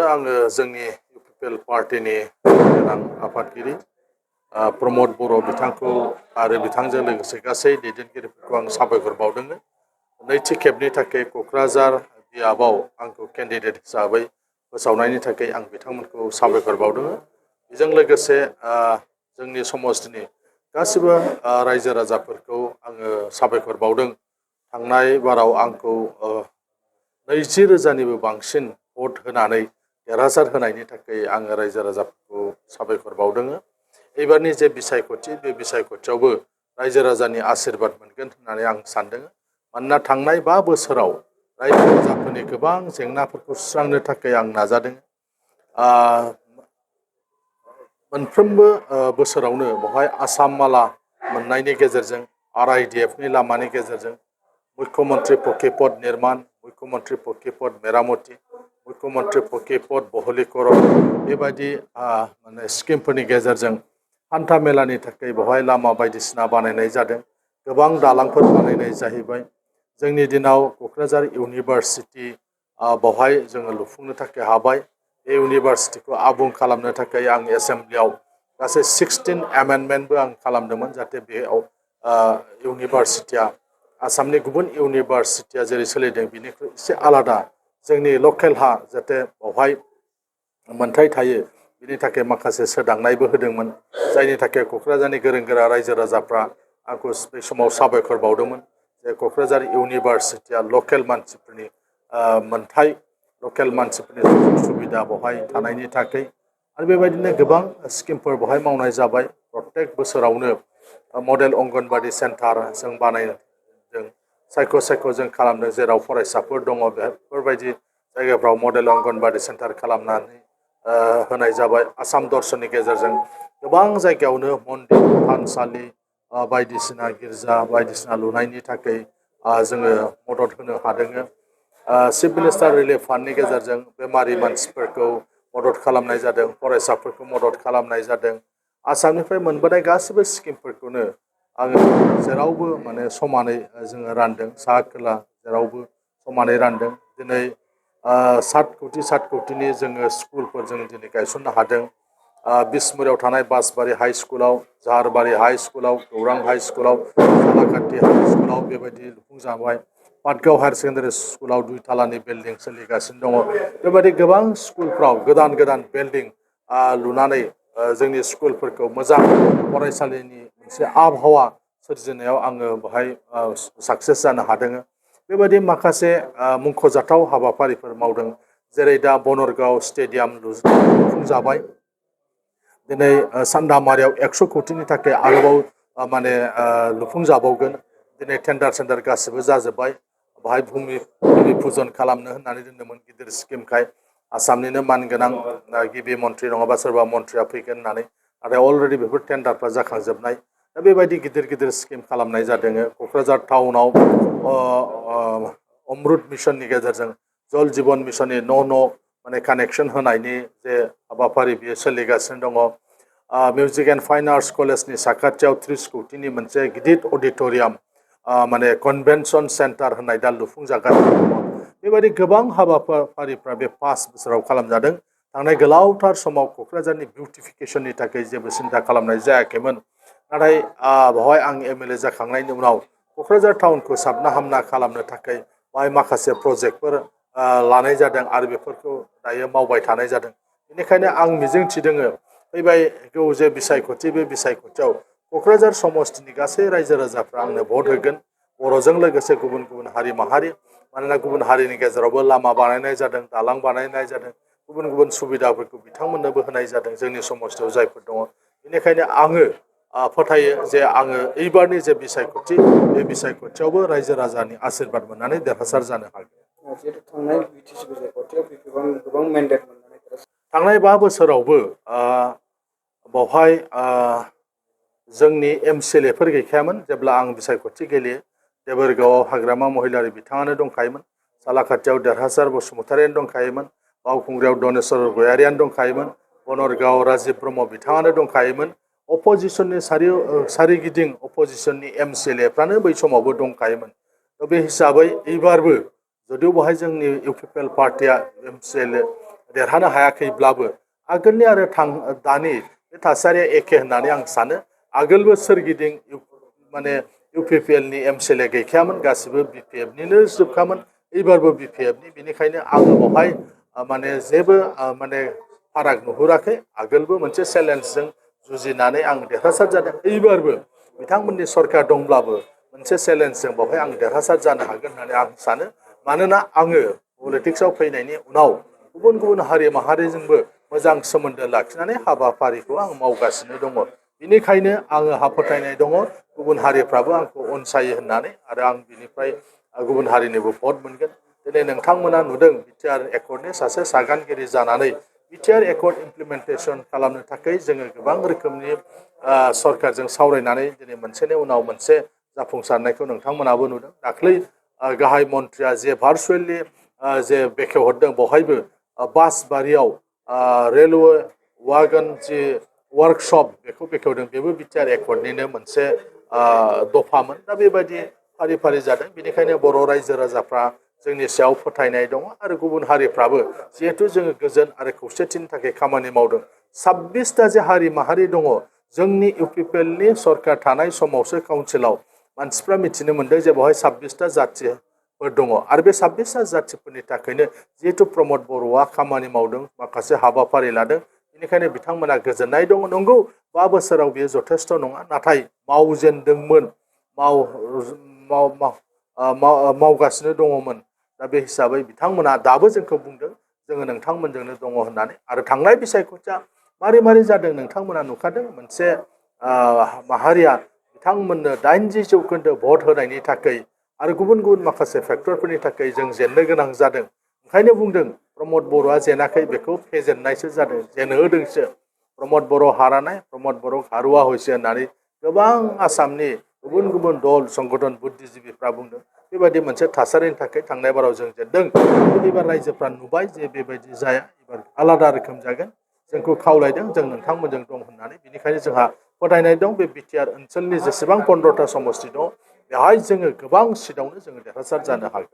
आङो जोंनि इउपिपिएल पार्टीनि गोनां आफादगिरि प्रमद बर' बिथांखौ आरो बिथांजों लोगोसे गासै दैदेनगिरिफोरखौ आं साबायखर बावदों। नैथि खेबनि थाखाय क'क्राझार बियाबाव आंखौ केन्डिडेट हिसाबै फोसावनायनि थाखाय आं बिथांमोनखौ साबायखर बावदों। बेजों लोगोसे जोंनि समाजनि गासिबो रायजो राजाफोरखौ आङो साबायखर बावदों। थांनाय बाराव आंखौ 20,000निबो बांसिन भट होनानै देरहासार होनायनि थाखाय आङो रायजो राजाफोरखौ साबायखर बावदों। एबारनि जे बिसायख'थि बे बिसायख'थियावबो रायजो राजानि आशीर्बाद मोनगोन होननानै आं सानदों। मानोना थांनाय 5 बोसोराव रायजो राजाफोरनि गोबां जेंनाफोरखौ सुस्रांनो थाखाय आं नाजादों। मोनफ्रोमबो बोसोरावनो बेवहाय आसाम माला मोननायनि गेजेरजों RIDFनि लामानि गेजेरजों मुख्यमन्त्री पक्की पथ निर्माण, मुख्यमन्त्री पक्की पथ मेरामति, मुख्यमन्त्री पक्की पथ बहलीकरण बेबायदि माने स्किमफोरनि गेजेरजों हान्था मेलानि थाखाय बेवहाय लामा बायदिसिना बानायनाय जादों। गोबां दालांफोर बानायनाय जाहैबाय। जोंनि दिनाव क'क्राझार इउनिभारसिटि बेवहाय जोङो लुफुंनो थाखाय हाबाय। बे इउनिभारसिटिखौ आबुं खालामनो थाखाय आं एसेम्ब्लियाव गासै 16 एमेन्डमेन्टबो आं खालामदोंमोन, जाहाथे बेयाव इउनिभारसिटिया आसामनि गुबुन इउनिभारसिटिया जेरै सोलिदों बिनिख्रुइ एसे आलादा जोंनि लकेल हा जाहाथे बेवहाय मोन्थाय थायो, बिनि थाखाय माखासे सोदांनायबो होदोंमोन। जायनि थाखाय क'क्राझारनि गोरों गोरा रायजो राजाफ्रा आंखौ बे समाव साबायखर बावदोंमोन जे क'क्राझार इउनिभारसिटिया लकेल मानसिफोरनि मोन्थाय, लकेल मानसिफोरनि सुजुग सुबिदा बेवहाय थानायनि थाखाय। आरो बेबायदिनो गोबां स्किमफोर बेवहाय मावनाय जाबाय। प्रत्येक बोसोरावनो मडेल अंगनबादि सेन्टार जों बानायदों, सायख' जों खालामदों। जेराव फरायसाफोर दङ बेफोरबायदि जायगाफ्राव मडेल अंगनबादि सेन्टार खालामनानै होनाय जाबाय। आसाम दर्शननि गेजेरजों गोबां जायगायावनो मन्दिर, थानसालि बायदिसिना गिर्जा बायदिसिना लुनायनि थाखाय जोङो मदद होनो हादों। चिफ मिनिस्टार रिलिफ फान्डनि गेजेरजों बेमारि मानसिफोरखौ मदद खालामनाय जादों, फरायसाफोरखौ मदद खालामनाय जादों। आसामनिफ्राय मोनबोनाय गासिबो स्किमफोरखौनो आङो जेरावबो माने समानै जोङो रानदों, साहा खोला जेरावबो समानै रानदों। दिनै 7 कौटिनि जोङो स्कुलफोर जों दिनै गायसननो हादों। बिसमुरियाव थानाय बासबारि हाइ स्कुलाव, जाहारबारि हाइ स्कुलाव, गौरां हाइ स्कुलाव, सालाकाथि हाइ स्कुलाव बेबायदि लुफुंजाबाय। पाटगाव हायार सेकेन्डारि स्कुलाव 2 थालानि बिल्डिं सोलिगासिनो दङ। बेबायदि गोबां स्कुलफ्राव गोदान गोदान बिल्डिं लुनानै जोंनि स्कुलफोरखौ मोजां फरायसालिनि मोनसे आबहावा सोरजिनायाव आङो बेवहाय साक्सेस जानो हादों। बेबायदि माखासे मुंख'जाथाव हाबाफारिफोर मावदों। जेरै दा बनरगाव स्टेडियाम लुफुंजाबाय। दिनै सान्दामारियाव 100 कौटिनि थाखाय आरोबाव माने लुफुंजाबावगोन। दिनै टेन्डार गासिबो जाजोब्बाय। बेवहाय भुमि फुजन खालामनो होननानै दोन्दोंमोन, गिदिर स्किमखाय आसामनिनो मानगोनां गिबि मन्थ्रि नङाबा सोरबा मन्थ्रिया फैगोन होननानै। नाथाय अलरेडि बेफोर टेन्डारफ्रा जाखांजोबनाय। दा बेबायदि गिदिर गिदिर स्किम खालामनाय जादों। क'क्राझार टाउनाव अमृत मिशननि गेजेरजों जल जीवन मिशननि न' माने कानेक्सन होनायनि जे हाबाफारि बियो सोलिगासिनो दङ। मिउजिक एन्ड फाइन आर्ट्स कलेजनि साखाथियाव 30 कौटिनि मोनसे गिदिर अडिट'रियाम माने कनभेनसन सेन्टार होननाय दा लुफुंजागासिनो दङ। बेबायदि गोबां हाबाफारिफ्रा बे 5 बोसोराव खालामजादों। थांनाय गोलावथार समाव क'क्राझारनि बिउटिफिकेसननि थाखाय जेबो सिन्था खालामनाय जायाखैमोन। नाथाय बेवहाय आं MLA जाखांनायनि उनाव क'क्राझार टाउनखौ साबना हामना खालामनो थाखाय बाहाय माखासे प्रजेक्टफोर लानाय जादों आरो बेफोरखौ दायो मावबाय थानाय जादों। बेनिखायनो आं मिजिंथिदों फैबायगौ जे बिसायख'थि, बे बिसायख'थियाव क'क्राझार समस्तिनि गासै रायजो राजाफ्रा आंनो भट होगोन। बर'जों लोगोसे गुबुन गुबुन हारि माहारि, मानोना गुबुन हारिनि गेजेरावबो लामा बानायनाय जादों, दालां बानायनाय जादों, गुबुन गुबुन सुबिदाफोरखौ बिथांमोननोबो होनाय जादों जोंनि समस्तियाव जायफोर दङ। बेनिखायनो आङो फोथायो जे आङो एबारनि जे बिसायख'थि, बे बिसायख'थियावबो रायजो राजानि आशीर्बाद मोननानै देरहासार जानो हागोन। थांनाय 5 बोसोरावबो बावहाय जोंनि MCLAफोर गैखायामोन जेब्ला आं बिसायख'थि गेलेयो। देबोरगावआव हाग्रामा महिलारि बिथाङानो दंखायोमोन, सालाकाथियाव देरहासार बसुमतारियानो दंखायोमोन, बावखुंग्रियाव दनेस्वर गयारियानो दंखायोमोन, बनरगाव राजिब ब्रह्म बिथाङानो दंखायोमोन। अपोजिसननि सारिगिदिं अपोजिसननि MCLAफ्रानो बै समावबो दंखायोमोन। बे हिसाबै एबारबो जुदिও बेवहाय जोंनि इउपिपिएल पार्टिया MCLA देरहानो हायाखैब्लाबो आगोलनि आरो दानि बे थासारिया एखे होननानै आं सानो। आगोलबो सोरगिदिं माने इउपिपिएलनि एमसिएलए गैखायामोन, गासिबो बिपिएफनिनो जोबखामोन। एबारबो बिपिएफनि, बेनिखायनो आङो बेवहाय माने जेबो माने फाराग नुहुराखै। आगोलबो मोनसे चेलेन्जजों जुजिनानै आं देरहासार जादों। एबारबो बिथांमोननि सरकार दंब्लाबो मोनसे चेलेन्जजों बेवहाय आं देरहासार जानो हागोन होननानै आं सानो। मानोना आङो पलिटिक्सआव फैनायनि उनाव गुबुन गुबुन हारि माहारिजोंबो मोजां सोमोन्दो लाखिनानै हाबाफारिखौ आं मावगासिनो दङ। बेनिखायनो आंहा फोथायनाय दङ गुबुन हारिफ्राबो आंखौ अनसायो होननानै, आरो आं बिनिफ्राय गुबुन हारिनिबो भट मोनगोन। दिनै नोंथांमोना नुदों बिटिआर एकर्डनि सासे सागानगिरि जानानै बिटिआर एकर्ड इमप्लिमेन्टेसन खालामनो थाखाय जोङो गोबां रोखोमनि सरकारजों सावरायनानै दिनै मोनसेनि उनाव मोनसे जाफुंसारनायखौ नोंथांमोनाबो नुदों। दाख्लै गाहाय मन्थ्रिया जे भार्चुवेलि जे बेखेवहरदों, बेवहायबो बासबारियाव रेलवे वागन जि वार्कशप बेखौ बेखेवदों, बेबो बिटिआर एकर्डनिनो मोनसे दफामोन। दा बेबायदि फारि फारि जादों। बेनिखायनो बर' रायजो राजाफ्रा जोंनि सायाव फोथायनाय दङ, आरो गुबुन हारिफ्राबो जिहेथु जोङो गोजोन आरो खौसेथिनि थाखाय खामानि मावदों। 26टा जे हारि माहारि दङ जोंनि इउपिपिएलनि सरकार थानाय समावसो काउन्सिलाव मानसिफ्रा मिथिनो मोन्दों जे बेवहाय 26टा जाथिफोर दङ, आरो बे 26टा जाथिफोरनि थाखायनो जिहेथु प्रमद बर'आ खामानि मावदों, माखासे हाबाफारि लादों, बेनिखायनो बिथांमोना गोजोननाय दङ। नंगौ 5 बोसोराव बेयो जथेस्थ' नङा, नाथाय मावजेनदोंमोन, मावगासिनो दङमोन। दा बे हिसाबै बिथांमोना दाबो जोंखौ बुंदों जोङो नोंथांमोनजोंनो दङ होननानै। आरो थांनाय बिसायख'थिया मारै मारै जादों नोंथांमोना नुखादों। मोनसे माहारिया बिथांमोननो 80% भट होनायनि थाखाय आरो गुबुन गुबुन माखासे फेक्टरफोरनि थाखाय जों जेननो गोनां जादों। ओंखायनो बुंदों प्रमद बर'आ जेनाखै, बेखौ फेजेननायसो जादों, जेनहोदोंसो। प्रमद बर' हारानाय, प्रमद बर' हारुवा हयसे होननानै गोबां आसामनि गुबुन गुबुन दल संगठन बुद्धिजिबिफ्रा बुंदों। बेबायदि मोनसे थासारिनि थाखाय थांनाय बाराव जों जेनदों। एबार रायजोफ्रा नुबाय जे बेबायदि जाया, एबार आलादा रोखोम जागोन। जोंखौ खावलायदों जों नोंथांमोनजों दं होननानै। बेनिखायनो जोंहा फोथायनाय दं बे बिटिआर ओनसोलनि जेसेबां 15टा समस्ति दं, बेवहाय जोङो गोबां सिटआवनो जोङो देरहासार जानो हागोन।